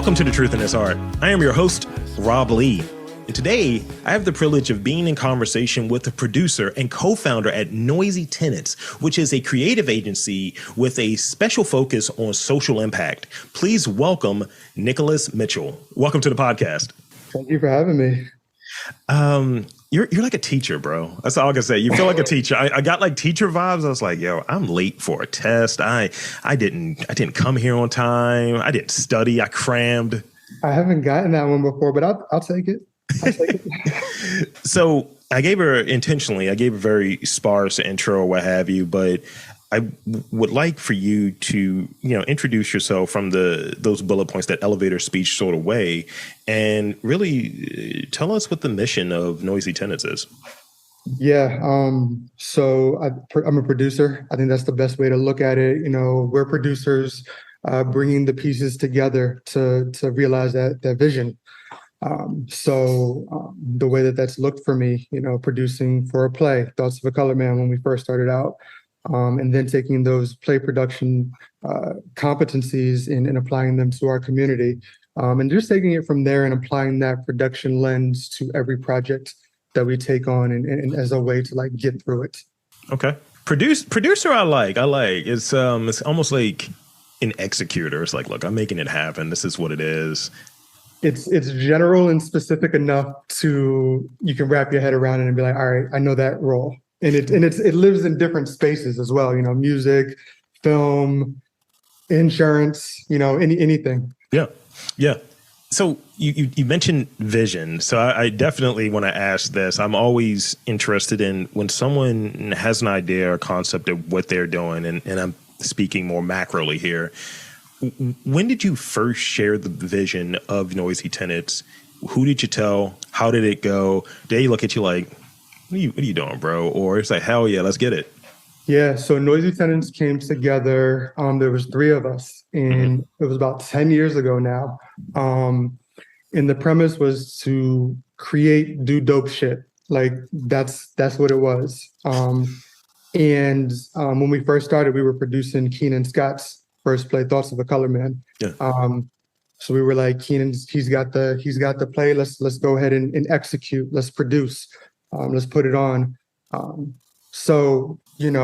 Welcome to The Truth in His Heart. I am your host, Rob Lee. And today, I have the privilege of being in conversation with the producer and co-founder at Noisy Tenants, which is a creative agency with a special focus on social impact. Please welcome Nicholas Mitchel. Welcome to the podcast. Thank you for having me. You're like a teacher, bro. That's all I can say. You feel like a teacher. I got like teacher vibes. I was like, yo, I'm late for a test. I didn't come here on time. I didn't study. I crammed. I haven't gotten that one before, but I'll take it. So I gave a very sparse intro or what have you, but I would like for you to, introduce yourself from those bullet points, that elevator speech sort of way, and really tell us what the mission of Noisy Tenants is. Yeah. So I'm a producer. I think that's the best way to look at it. We're producers bringing the pieces together to realize that vision. The way that's looked for me, producing for a play, Thoughts of a Color Man, when we first started out, and then taking those play production competencies and applying them to our community, and just taking it from there and applying that production lens to every project that we take on and as a way to like get through it. Okay. Producer, I like. It's almost like an executor. It's like, look, I'm making it happen. This is what it is. It's general and specific enough to you can wrap your head around it and be like, all right, I know that role. And it lives in different spaces as well, music, film, insurance, anything. Yeah. So you mentioned vision. So I definitely want to ask this. I'm always interested in when someone has an idea or concept of what they're doing, and I'm speaking more macroly here. When did you first share the vision of Noisy Tenants? Who did you tell? How did it go? They look at you like, what are you doing, bro? Or it's like, hell yeah, let's get it. Yeah, so Noisy Tenants came together. There was 3 of us, and It was about 10 years ago now. And the premise was to do dope shit. Like that's what it was. When we first started, we were producing Keenan Scott's first play, Thoughts of a Color Man. Yeah. So we were like, Keenan's he's got the play. Let's go ahead and execute. Let's produce. Let's put it on. Give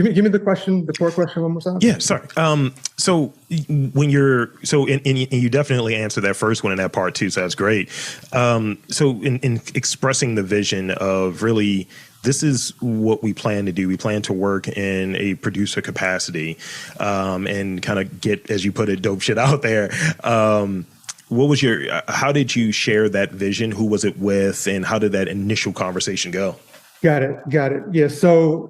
me the core question one more time. Yeah, sorry. So when you definitely answered that first one in that part too, so that's great. So in expressing the vision of really, this is what we plan to do. We plan to work in a producer capacity, and kind of get, as you put it, dope shit out there. How did you share that vision? Who was it with, and how did that initial conversation go? Got it. Yeah. So,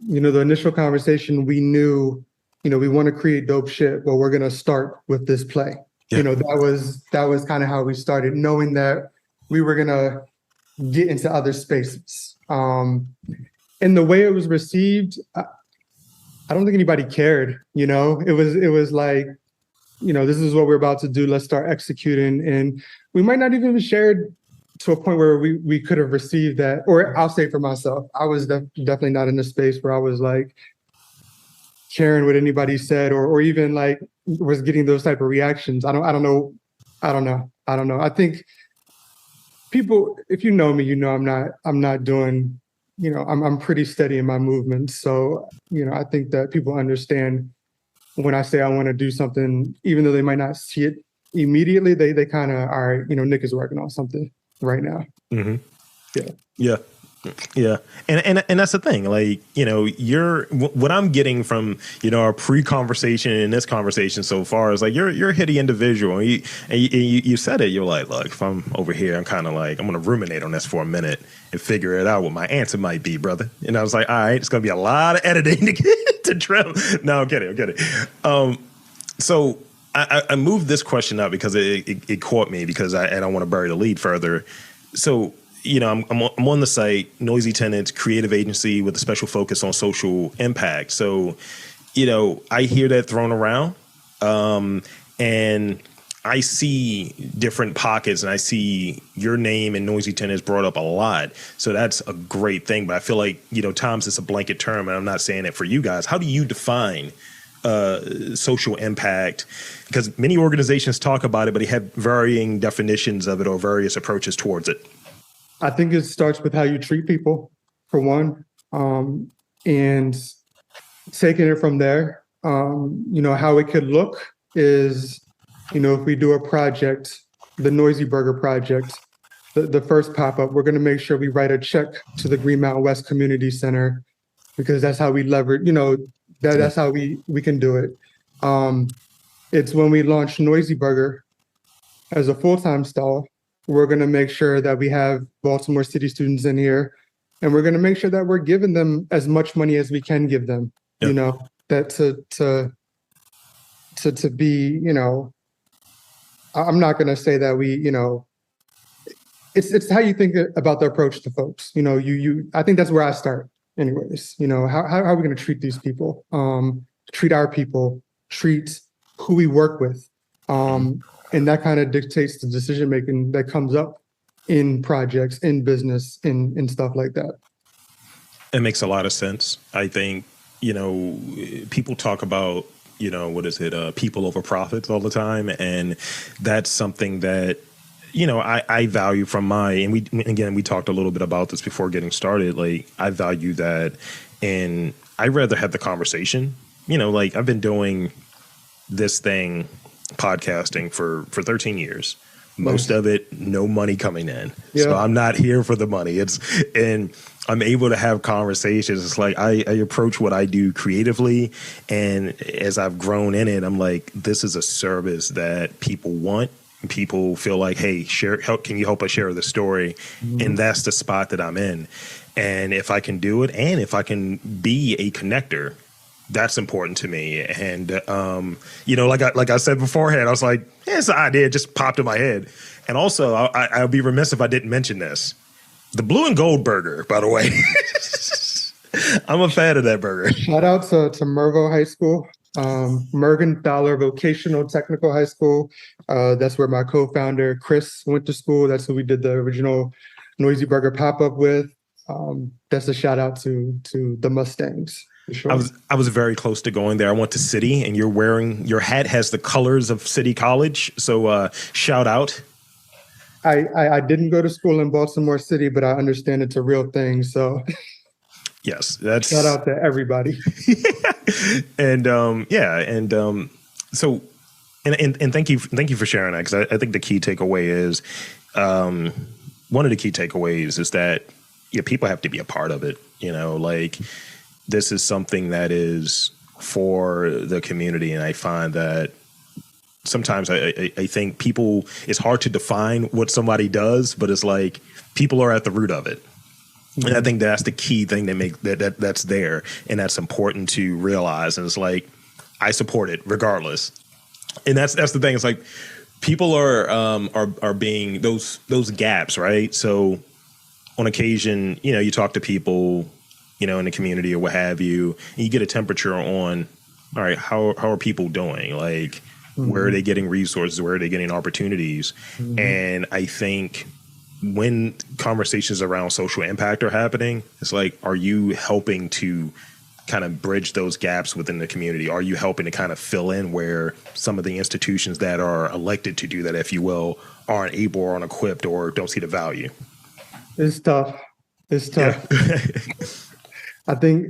the initial conversation, we knew, we want to create dope shit, but we're going to start with this play. Yeah. That was kind of how we started, knowing that we were going to get into other spaces. And the way it was received, I don't think anybody cared, it was like, this is what we're about to do. Let's start executing. And we might not even have shared to a point where we could have received that, or I'll say for myself, I was definitely not in a space where I was like caring what anybody said, or even like was getting those type of reactions. I don't know. I think people, if you know me, I'm not doing, I'm pretty steady in my movements. So, I think that people understand when I say I want to do something, even though they might not see it immediately, they kind of, all right, Nick is working on something right now. Mm-hmm. Yeah. And that's the thing, like, what I'm getting from, our pre-conversation and this conversation so far is like, you're a hitty individual. And you said it, you're like, look, if I'm over here, I'm kind of like, I'm going to ruminate on this for a minute and figure it out what my answer might be, brother. And I was like, all right, it's going to be a lot of editing to get to trim. No, I'm kidding. So I moved this question up because it caught me, because I don't want to bury the lead further. So, I'm on the site, Noisy Tenants, creative agency with a special focus on social impact. So, I hear that thrown around, and I see different pockets, and I see your name and Noisy Tenants brought up a lot. So that's a great thing. But I feel like, times it's a blanket term, and I'm not saying it for you guys. How do you define social impact? Because many organizations talk about it, but they have varying definitions of it or various approaches towards it. I think it starts with how you treat people, for one, and taking it from there. How it could look is, if we do a project, the Noisy Burger project, the first pop-up, we're going to make sure we write a check to the Green Mountain West Community Center, because that's how we leverage, that's how we can do it. It's when we launch Noisy Burger as a full-time stall, we're going to make sure that we have Baltimore City students in here, and we're going to make sure that we're giving them as much money as we can give them. That to be, I'm not going to say that it's how you think about the approach to folks. I think that's where I start anyways. How are we going to treat these people, treat our people, treat who we work with. And that kind of dictates the decision-making that comes up in projects, in business, in stuff like that. It makes a lot of sense. I think, people talk about, people over profits all the time. And that's something that, I value from and we talked a little bit about this before getting started. Like, I value that, and I'd rather have the conversation. I've been doing this thing, podcasting for 13 years. Most of it, no money coming in. Yeah. So I'm not here for the money. And I'm able to have conversations. It's like I approach what I do creatively. And as I've grown in it, I'm like, this is a service that people want. People feel like, hey, can you help us share the story? Mm-hmm. And that's the spot that I'm in. And if I can do it, and if I can be a connector, that's important to me. And, like I said beforehand, I was like, it's an idea. It just popped in my head. And also, I'll be remiss if I didn't mention this. The blue and gold burger, by the way. I'm a fan of that burger. Shout out to Mervo High School, Mergenthaler Vocational Technical High School. That's where my co-founder, Chris, went to school. That's who we did the original Noisy Burger pop-up with. That's a shout out to the Mustangs. Sure. I was very close to going there. I went to City, and your hat has the colors of City College. So shout out. I didn't go to school in Baltimore City, but I understand it's a real thing. So yes, that's shout out to everybody. And so thank you for sharing that, because I think the key takeaway is one of the key takeaways is that people have to be a part of it. This is something that is for the community. And I find that sometimes I think it's hard to define what somebody does, but it's like people are at the root of it. Mm-hmm. And I think that's the key thing that's there. And that's important to realize. And it's like, I support it regardless. And that's the thing. It's like people are being those gaps, right? So on occasion, you talk to people, in the community or what have you, and you get a temperature on, all right, how are people doing? Like, mm-hmm. Where are they getting resources? Where are they getting opportunities? Mm-hmm. And I think when conversations around social impact are happening, it's like, are you helping to kind of bridge those gaps within the community? Are you helping to kind of fill in where some of the institutions that are elected to do that, if you will, aren't able or aren't equipped or don't see the value? It's tough. Yeah. I think,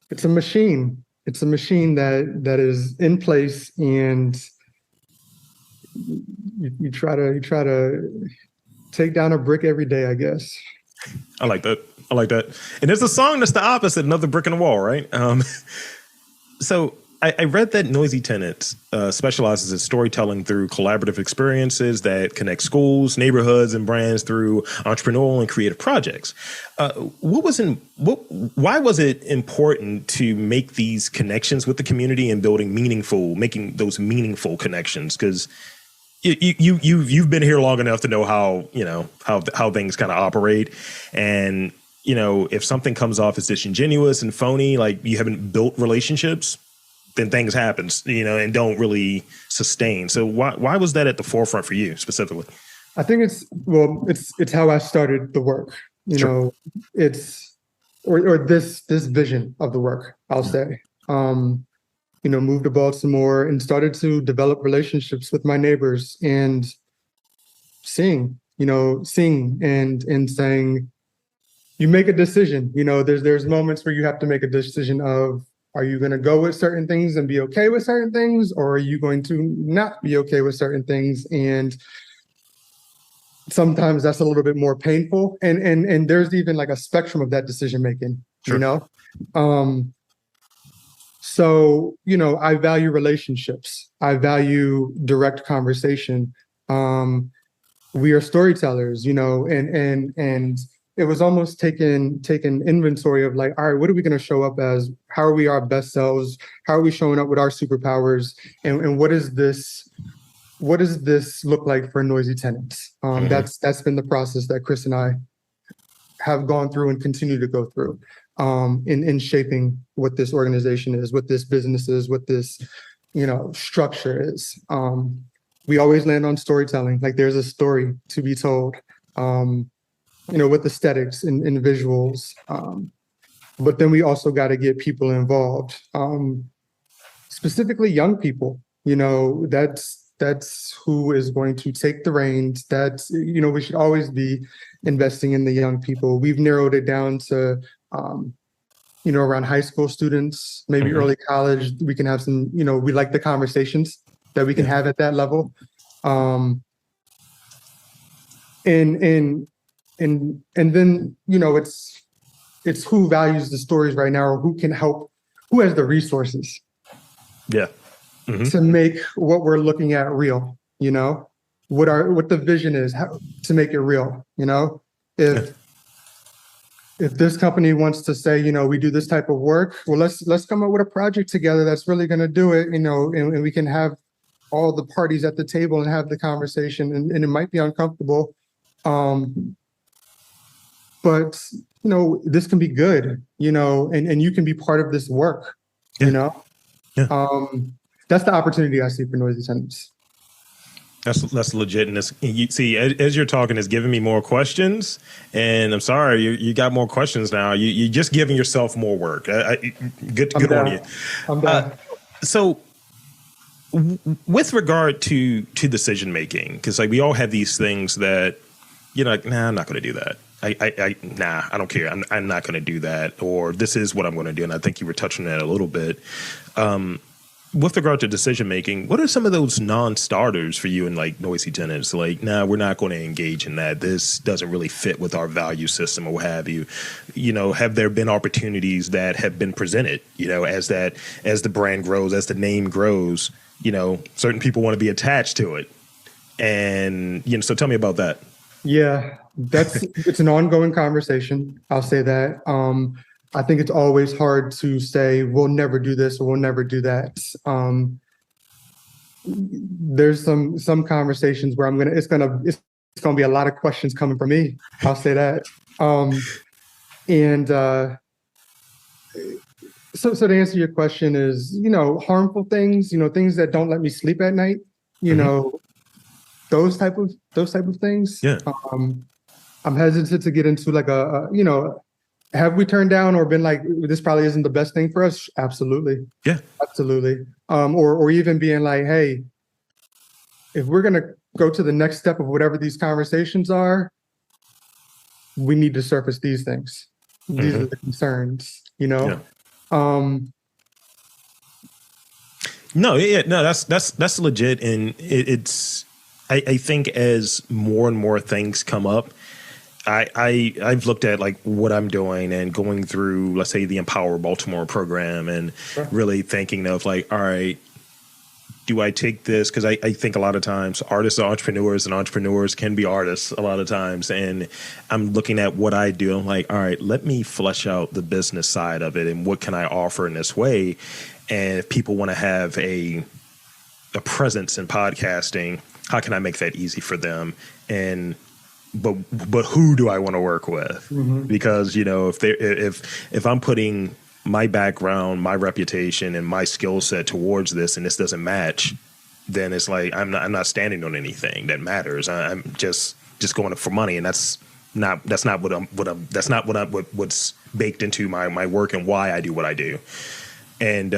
it's a machine. It's a machine that is in place, and you try to take down a brick every day, I guess. I like that. And there's a song that's the opposite, another brick in the wall, right? So I read that Noisy Tenants specializes in storytelling through collaborative experiences that connect schools, neighborhoods, and brands through entrepreneurial and creative projects. Why was it important to make these connections with the community and making those meaningful connections? Because you've been here long enough to know how things kind of operate. And if something comes off as disingenuous and phony, like you haven't built relationships, then things happen, and don't really sustain. So why was that at the forefront for you specifically? I think it's how I started the work. Sure. It's or this vision of the work, I'll say. moved to Baltimore and started to develop relationships with my neighbors and sing and saying, you make a decision. There's moments where you have to make a decision of, are you going to go with certain things and be okay with certain things, or are you going to not be okay with certain things? And sometimes that's a little bit more painful. And there's even like a spectrum of that decision making, Sure. So, I value relationships. I value direct conversation. We are storytellers, and it was almost taking inventory of like, all right, what are we going to show up as? How are we our best selves? How are we showing up with our superpowers? And what does this look like for Noisy Tenants? That's been the process that Chris and I have gone through and continue to go through in shaping what this organization is, what this business is, what this structure is. We always land on storytelling. Like, there's a story to be told, with aesthetics and visuals. But then we also got to get people involved, specifically young people. That's who is going to take the reins. We should always be investing in the young people. We've narrowed it down to, around high school students, maybe early college. We can have some, we like the conversations that we can have at that level. And then, it's who values the stories right now, or who can help, who has the resources. Yeah. To make what we're looking at real, what the vision is, how to make it real. If this company wants to say, we do this type of work, well, let's come up with a project together that's really going to do it, and we can have all the parties at the table and have the conversation, and it might be uncomfortable, but this can be good, and you can be part of this work. Yeah. That's the opportunity I see for Noisy Tenants. That's legit. And you see, as you're talking, it's giving me more questions. And I'm sorry, you got more questions now. You're just giving yourself more work. Good on you. I'm done. So, with regard to decision making, because like we all have these things that you're like, nah, I'm not going to do that. Nah, I don't care. I'm not going to do that. Or this is what I'm going to do. And I think you were touching on that a little bit. With regard to decision making, what are some of those non-starters for you in like Noisy Tenants? Like, nah, we're not going to engage in that. This doesn't really fit with our value system or what have you. Have there been opportunities that have been presented, as the brand grows, as the name grows, certain people want to be attached to it. And, so tell me about that. Yeah, it's an ongoing conversation. I'll say that. I think it's always hard to say, we'll never do this or we'll never do that. There's some conversations where it's gonna be a lot of questions coming from me. I'll say that. So to answer your question is, harmful things, things that don't let me sleep at night, those type of things. Yeah. I'm hesitant to get into like have we turned down or been like, this probably isn't the best thing for us? Absolutely. Yeah. Absolutely. Or even being like, hey, if we're going to go to the next step of whatever these conversations are, we need to surface these things. These are the concerns, Yeah. No, that's legit. And it's, I think as more and more things come up, I've looked at like what I'm doing and going through, let's say, the Empower Baltimore program and really thinking of like, all right, do I take this? Because I think a lot of times artists are entrepreneurs and entrepreneurs can be artists a lot of times. And I'm looking at what I do. I'm like, all right, let me flesh out the business side of it and what can I offer in this way? And if people want to have a presence in podcasting, how can I make that easy for them? And but who do I want to work with? Because if I'm putting my background, my reputation, and my skill set towards this, and this doesn't match, then it's like I'm not standing on anything that matters. I'm just going for money, and that's not what's baked into my work and why I do what I do. And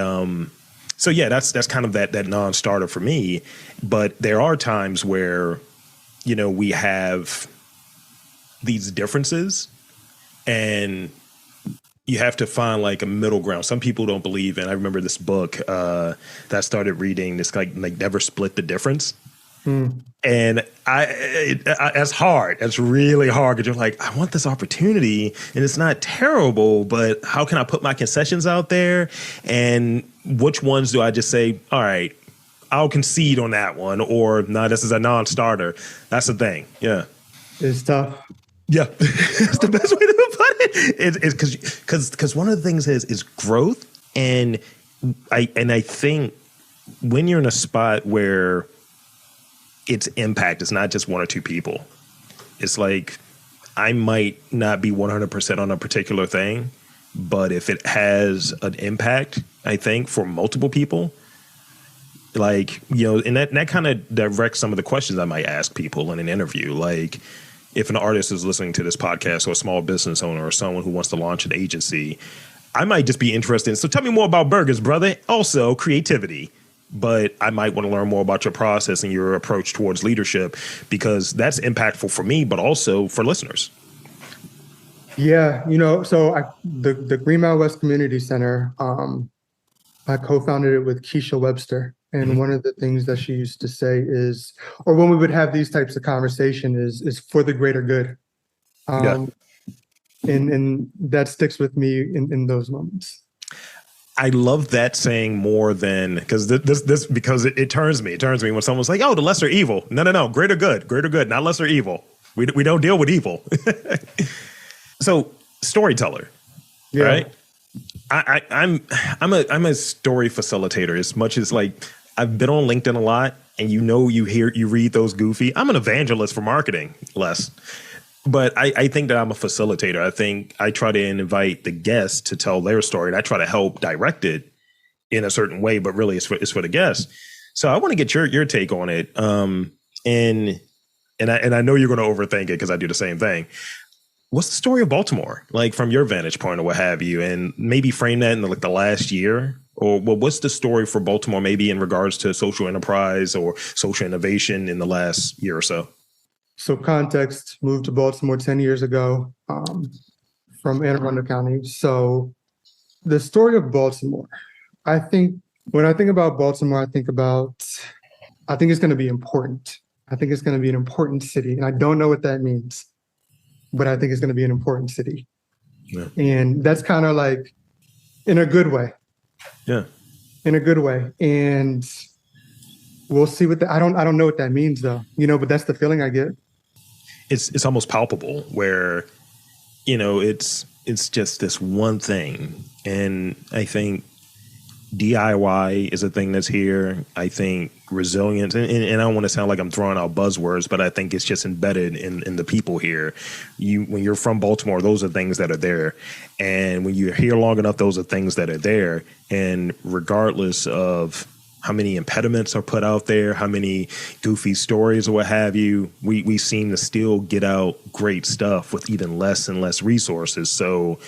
So yeah, that's kind of that non-starter for me. But there are times where, we have these differences, and you have to find like a middle ground. Some people don't believe in. I remember this book that I started reading. This like never split the difference. And that's hard. That's really hard because you're like, I want this opportunity and it's not terrible, but how can I put my concessions out there? And which ones do I just say, all right, I'll concede on that one, or no, this is a non-starter. That's the thing. Yeah. It's tough. Yeah. That's the best way to put it. It's because one of the things is growth. And I think when you're in a spot where its impact is not just one or two people. It's like I might not be 100% on a particular thing, but if it has an impact, I think for multiple people, like, and that kind of directs some of the questions I might ask people in an interview. Like if an artist is listening to this podcast, or a small business owner, or someone who wants to launch an agency, I might just be interested in, so tell me more about burgers, brother. Also creativity. But I might want to learn more about your process and your approach towards leadership, because that's impactful for me, but also for listeners. Yeah, so the Green Mountain West Community Center, I co-founded it with Keisha Webster. And one of the things that she used to say is, or when we would have these types of conversation is for the greater good. And that sticks with me in those moments. I love that saying more than, because because it turns me when someone's like, oh, the lesser evil. No, greater good, not lesser evil. We don't deal with evil. So storyteller, right? I'm a story facilitator, as much as like I've been on LinkedIn a lot, and you read those goofy. I'm an evangelist for marketing, Les. But I think that I'm a facilitator. I think I try to invite the guests to tell their story, and I try to help direct it in a certain way, but really it's for the guests. So I want to get your take on it. And I know you're going to overthink it because I do the same thing. What's the story of Baltimore, like from your vantage point or what have you, and maybe frame that in the last year? Or what's the story for Baltimore, maybe in regards to social enterprise or social innovation in the last year or so? So context, moved to Baltimore 10 years ago from Anne Arundel County. So the story of Baltimore, I think when I think about Baltimore, I think it's going to be important. I think it's going to be an important city. And I don't know what that means, but I think it's going to be an important city. Yeah. And that's kind of like in a good way. Yeah. In a good way. And we'll see what I don't know what that means though, but that's the feeling I get. It's almost palpable where, it's just this one thing. And I think DIY is a thing that's here. I think resilience, and I don't want to sound like I'm throwing out buzzwords, but I think it's just embedded in the people here. When you're from Baltimore, those are things that are there. And when you're here long enough, those are things that are there. And regardless of how many impediments are put out there, how many goofy stories or what have you, we seem to still get out great stuff with even less and less resources. So,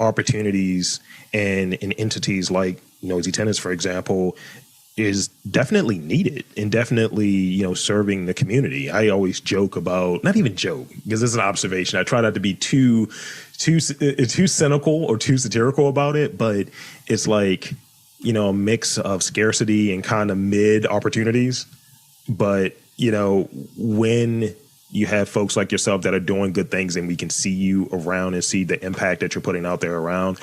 opportunities and entities like Noisy Tenants, for example, is definitely needed and definitely, serving the community. I always joke about, not even joke, because this is an observation. I try not to be too cynical or too satirical about it, but it's like, a mix of scarcity and kind of mid opportunities. But, when you have folks like yourself that are doing good things and we can see you around and see the impact that you're putting out there around.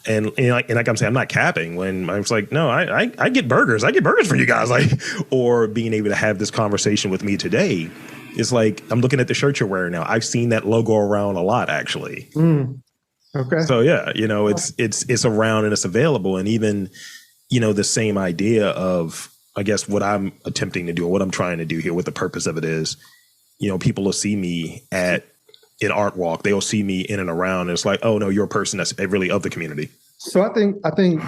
And like I'm saying, I'm not capping when I was like, no, I get burgers. I get burgers from you guys. Like, or being able to have this conversation with me today. It's like, I'm looking at the shirt you're wearing now. I've seen that logo around a lot, actually. Okay. So yeah, it's around and it's available. And even, the same idea of, I guess, what I'm attempting to do or what I'm trying to do here, what the purpose of it is, people will see me in Art Walk. They'll see me in and around. And it's like, oh no, you're a person that's really of the community. So I think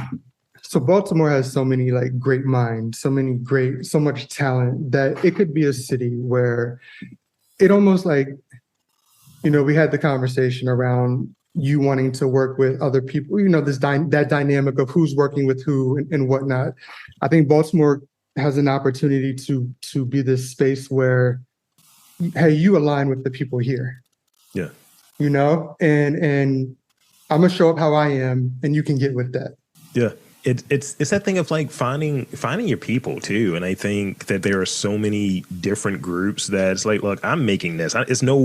so Baltimore has so many like great minds, so much talent that it could be a city where it almost like, we had the conversation around you wanting to work with other people, that dynamic of who's working with who and whatnot. I think Baltimore has an opportunity to be this space where, hey, you align with the people here, Yeah. and I'm gonna show up how I am, and you can get with that. Yeah. It's that thing of like finding your people too. And I think that there are so many different groups that it's like, look, I'm making this. It's no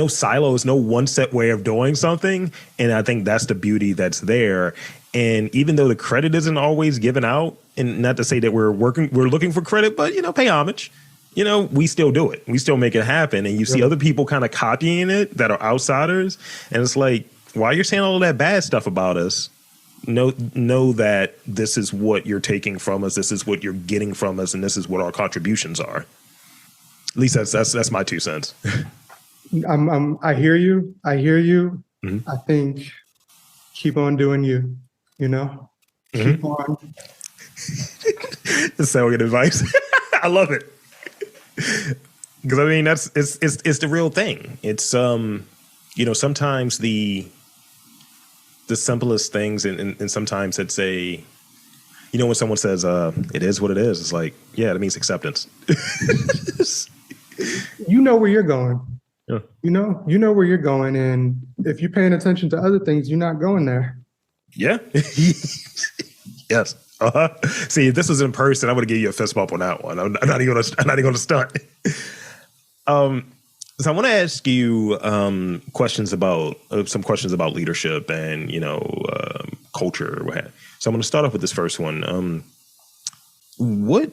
silo. It's no one set way of doing something. And I think that's the beauty that's there. And even though the credit isn't always given out, and not to say that we're looking for credit, but, pay homage, we still do it. We still make it happen. And you see other people kind of copying it that are outsiders. And it's like, while you're saying all of that bad stuff about us, know that this is what you're taking from us. This is what you're getting from us. And this is what our contributions are. At least that's my 2 cents. I hear you. Mm-hmm. I think keep on doing you, keep on. That's so good advice. I love it. Because I mean, it's the real thing. It's, sometimes the simplest things. And sometimes it's when someone says, it is what it is, it's like, yeah, that means acceptance. You know where you're going. Yeah. You know where you're going, and if you're paying attention to other things, you're not going there. Yeah. Yes. See, if this was in person, I would have given you a fist bump on that one. I'm not even going to stunt. So I want to ask you questions about leadership and culture. So I'm going to start off with this first one. What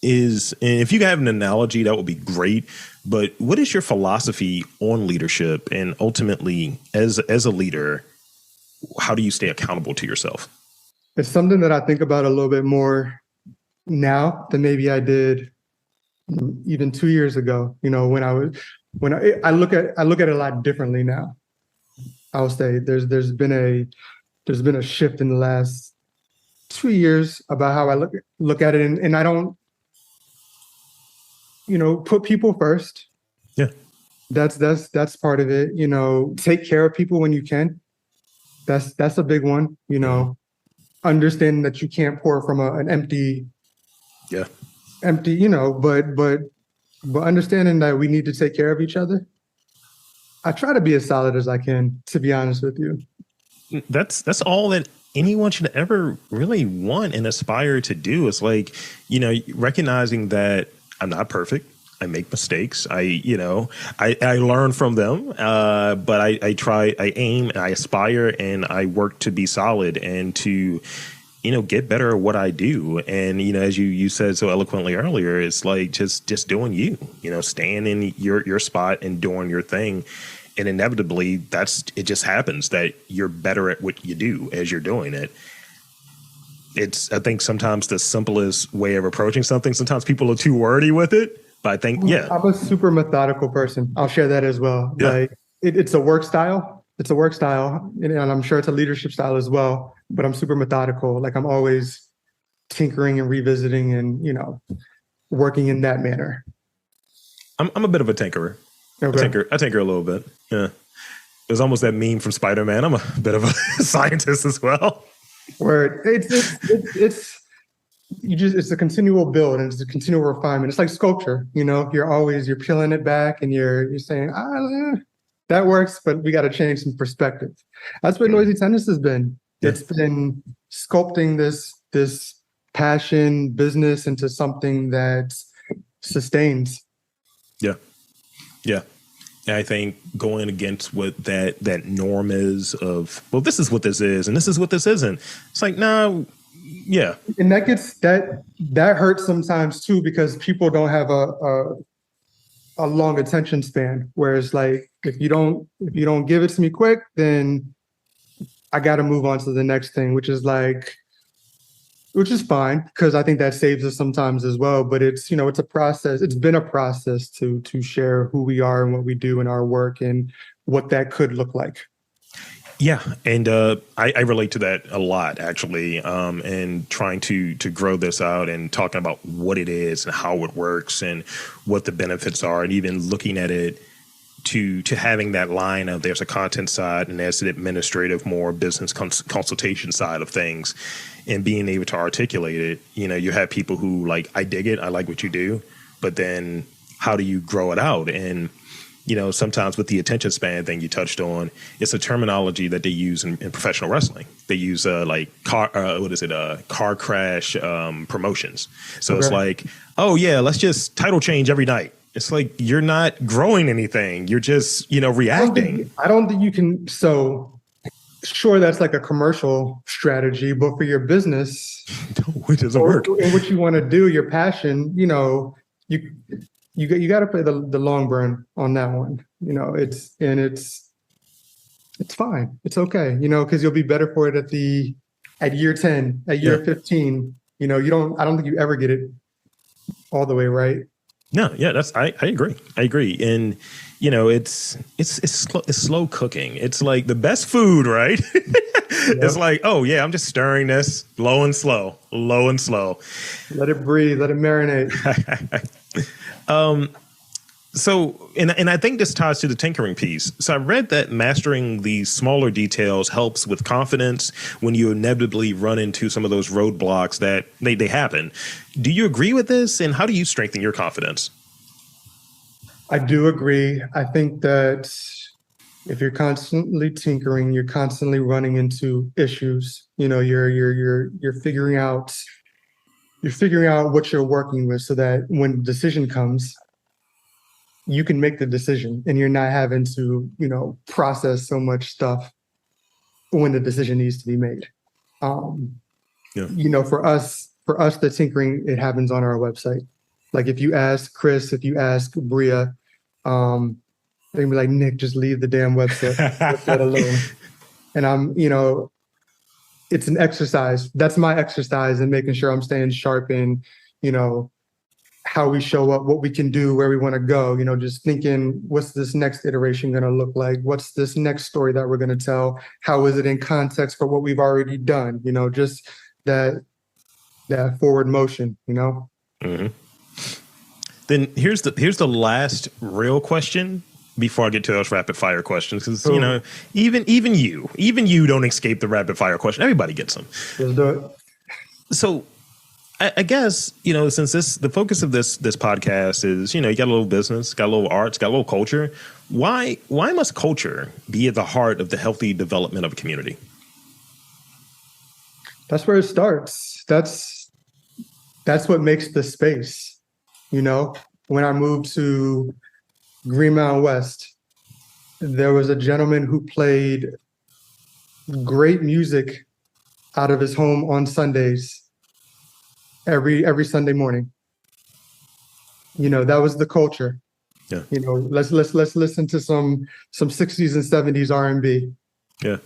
is, and if you have an analogy, that would be great. But what is your philosophy on leadership, and ultimately, as a leader, how do you stay accountable to yourself? It's something that I think about a little bit more now than maybe I did even 2 years ago. When I look at it a lot differently now. I'll say there's been a shift in the last 2 years about how I look at it, and I don't, put people first. Yeah. That's part of it. Take care of people when you can. That's a big one. Understanding that you can't pour from an empty. Yeah. Empty, but understanding that we need to take care of each other. I try to be as solid as I can, to be honest with you. That's all that anyone should ever really want and aspire to do. It's like, recognizing that I'm not perfect. I make mistakes. I learn from them. But I try, I aim, I aspire, and I work to be solid and to, get better at what I do. And, as you said so eloquently earlier, it's like just doing you, staying in your spot and doing your thing. And inevitably it just happens that you're better at what you do as you're doing it. It's, I think, sometimes the simplest way of approaching something. Sometimes people are too wordy with it, but I think, I'm a super methodical person. I'll share that as well. Yeah. Like it's a work style. It's a work style, and I'm sure it's a leadership style as well. But I'm super methodical. Like I'm always tinkering and revisiting and working in that manner. I'm a bit of a tinkerer. Okay. I tinker a little bit. Yeah. There's almost that meme from Spider-Man. I'm a bit of a scientist as well. Where it's a continual build, and it's a continual refinement. It's like sculpture, you're peeling it back and you're saying, that works, but we got to change some perspective. That's what Noisy Tenants has been. Yeah. It's been sculpting this passion business into something that sustains. Yeah. Yeah. And I think going against what that norm is of, well, this is what this is and this is what this isn't. It's like, no, yeah. And that hurts sometimes too, because people don't have a long attention span. Whereas like if you don't give it to me quick, then I got to move on to the next thing, which is fine, because I think that saves us sometimes as well. But it's a process. It's been a process to share who we are and what we do in our work and what that could look like. Yeah. And I relate to that a lot, actually, and trying to grow this out and talking about what it is and how it works and what the benefits are, and even looking at it to having that line of there's a content side and there's an administrative, more business consultation side of things, and being able to articulate it. You have people who like, I dig it, I like what you do, but then how do you grow it out? And sometimes with the attention span thing you touched on, it's a terminology that they use in professional wrestling. They use car crash promotions. So It's like, oh yeah, let's just title change every night. It's like, you're not growing anything. You're just, reacting. I don't think you can. So sure, that's like a commercial strategy, but for your business, no, it doesn't work. And what you want to do, your passion, you got to play the long burn on that one. It's fine. It's okay. Because you'll be better for it at year 10, at year 15. I don't think you ever get it all the way right. No, yeah, I agree. And it's slow cooking. It's like the best food, right? Yep. It's like, oh yeah, I'm just stirring this low and slow. Let it breathe, let it marinate. So, and I think this ties to the tinkering piece. So I read that mastering these smaller details helps with confidence when you inevitably run into some of those roadblocks that they happen. Do you agree with this? And how do you strengthen your confidence? I do agree. I think that if you're constantly tinkering, you're constantly running into issues. You're figuring out what you're working with so that when the decision comes, you can make the decision and you're not having to, process so much stuff when the decision needs to be made. For us, the tinkering, it happens on our website. Like if you ask Chris, if you ask Bria, they'd be like, Nick, just leave the damn website alone. And it's an exercise. That's my exercise in making sure I'm staying sharp in, how we show up, what we can do, where we want to go, just thinking, what's this next iteration going to look like? What's this next story that we're going to tell? How is it in context for what we've already done? Just that forward motion, Mm-hmm. Then here's the last real question before I get to those rapid fire questions. Because, even you don't escape the rapid fire question. Everybody gets them. Let's do it. So I guess, since the focus of this podcast is, you got a little business, got a little arts, got a little culture. Why must culture be at the heart of the healthy development of a community? That's where it starts. That's what makes the space. When I moved to Green Mountain West, there was a gentleman who played great music out of his home on Sundays. Every Sunday morning. That was the culture. Yeah. Let's listen to some 60s and 70s R&B. Yeah.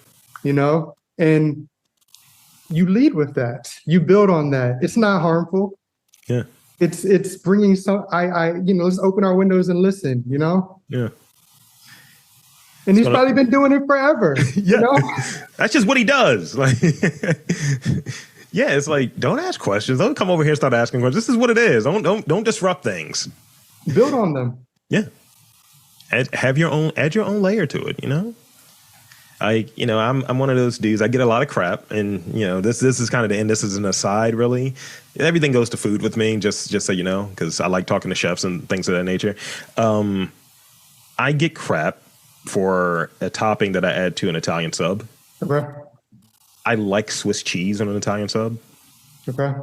And you lead with that. You build on that. It's not harmful. Yeah. It's bringing some. Let's open our windows and listen. Yeah. And he's probably been doing it forever. Yeah. That's just what he does. Like. Yeah, it's like, don't ask questions. Don't come over here and start asking questions. This is what it is. Don't disrupt things. Build on them. Yeah. Add your own layer to it, I'm one of those dudes. I get a lot of crap, and this is kind of the end. This is an aside, really. Everything goes to food with me, just so you know, because I like talking to chefs and things of that nature. I get crap for a topping that I add to an Italian sub. Okay. I like Swiss cheese on an Italian sub. Okay.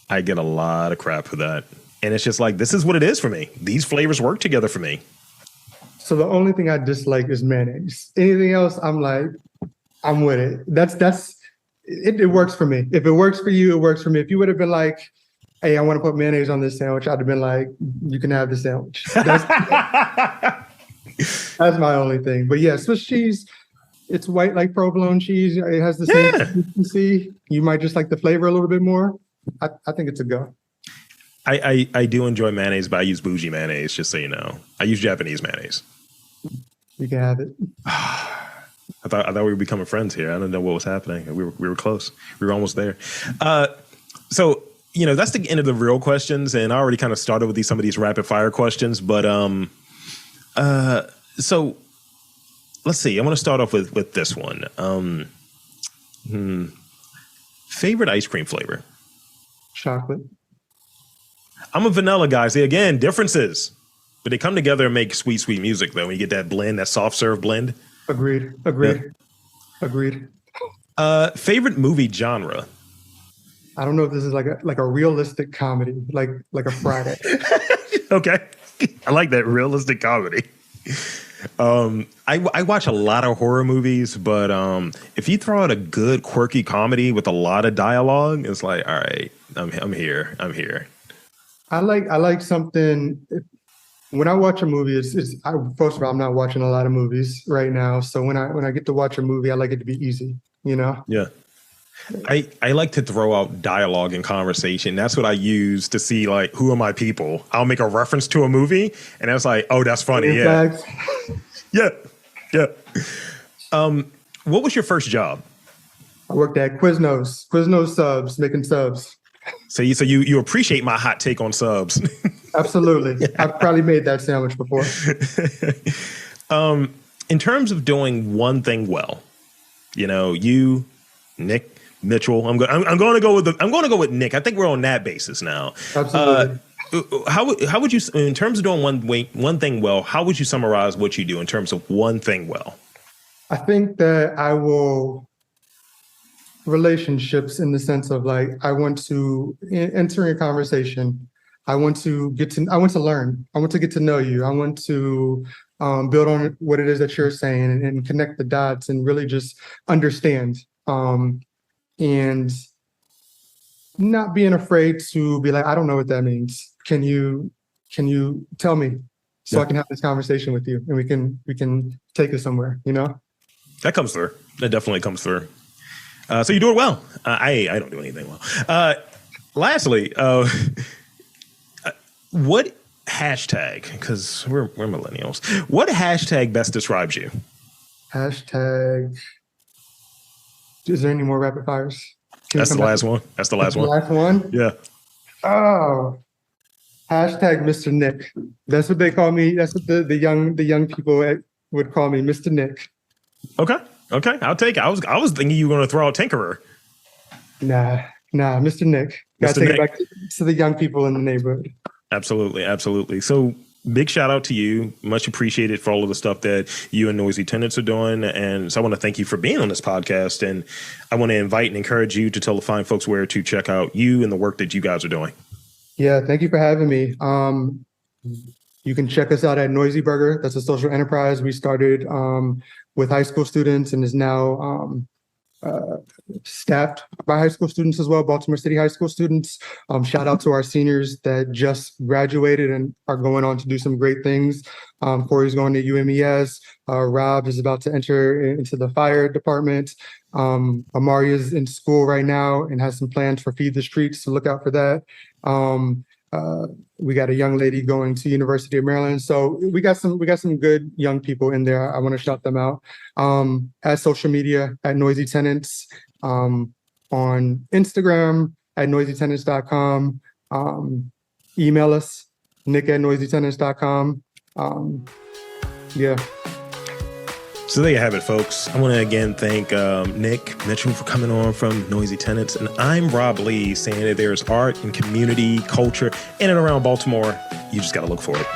I get a lot of crap for that. And it's just like, this is what it is for me. These flavors work together for me. So the only thing I dislike is mayonnaise. Anything else, I'm with it. It works for me. If it works for you, it works for me. If you would have been like, hey, I want to put mayonnaise on this sandwich, I'd have been like, you can have the sandwich. That's my only thing. But yeah, Swiss cheese, it's white like provolone cheese. It has the same consistency. You might just like the flavor a little bit more. I think it's a go. I do enjoy mayonnaise, but I use bougie mayonnaise, just so you know. I use Japanese mayonnaise. You can have it. I thought we were becoming friends here. I didn't know what was happening. We were close. We were almost there. So that's the end of the real questions, and I already kind of started with some of these rapid fire questions. But So let's see. I want to start off with this one. Favorite ice cream flavor? Chocolate. I'm a vanilla guy. See, again, differences. But they come together and make sweet, sweet music, though, when you get that blend, that soft serve blend. Agreed. Favorite movie genre? I don't know if this is like a realistic comedy, like a Friday. Okay. I like that realistic comedy. I watch a lot of horror movies, but if you throw out a good quirky comedy with a lot of dialogue, it's like, all right, I'm here. I like something. When I watch a movie, first of all, I'm not watching a lot of movies right now. So when I get to watch a movie, I like it to be easy, you know? Yeah. I like to throw out dialogue and conversation. That's what I use to see, like, who are my people? I'll make a reference to a movie, and that's like, oh, that's funny. Yeah. Yeah. What was your first job? I worked at Quiznos subs, making subs. So you appreciate my hot take on subs. Absolutely. I've probably made that sandwich before. In terms of doing one thing well, you, Nick Mitchell, I'm going to go with Nick. I think we're on that basis now. Absolutely. How would you, in terms of doing one thing well, how would you summarize what you do in terms of one thing well? I think that I will relationships in the sense of, like, I want to enter a conversation. I want to learn. I want to get to know you. I want to build on what it is that you're saying and connect the dots and really just understand. And not being afraid to be like, I don't know what that means. Can you tell me so I can have this conversation with you and we can take it somewhere, That comes through. That definitely comes through. So you do it well. I don't do anything well. Lastly, what hashtag, because we're millennials, what hashtag best describes you? Hashtag. Is there any more rapid fires? That's the last one. That's the last one. Last one? Yeah. Oh. Hashtag Mr. Nick. That's what they call me. That's what the young people would call me, Mr. Nick. Okay. I'll take it. I was thinking you were going to throw out Tinkerer. Nah, Mr. Nick. Gotta take it back to the young people in the neighborhood. Absolutely. So big shout out to you. Much appreciated for all of the stuff that you and Noisy Tenants are doing. And so I want to thank you for being on this podcast. And I want to invite and encourage you to tell the fine folks where to check out you and the work that you guys are doing. Yeah, thank you for having me. You can check us out at Noisy Burger. That's a social enterprise we started with high school students and is now staffed by high school students as well, Baltimore City high school students. Shout out to our seniors that just graduated and are going on to do some great things. Corey's going to UMES. Rob is about to enter into the fire department. Amari is in school right now and has some plans for Feed the Streets, so look out for that. We got a young lady going to University of Maryland. So we got some good young people in there. I want to shout them out. At social media at Noisy Tenants, on Instagram at noisytenants.com. Email us, nick@noisytenants.com. Yeah. So there you have it, folks. I want to again thank Nick Mitchell for coming on from Noisy Tenants. And I'm Rob Lee, saying that there's art and community, culture in and around Baltimore. You just got to look for it.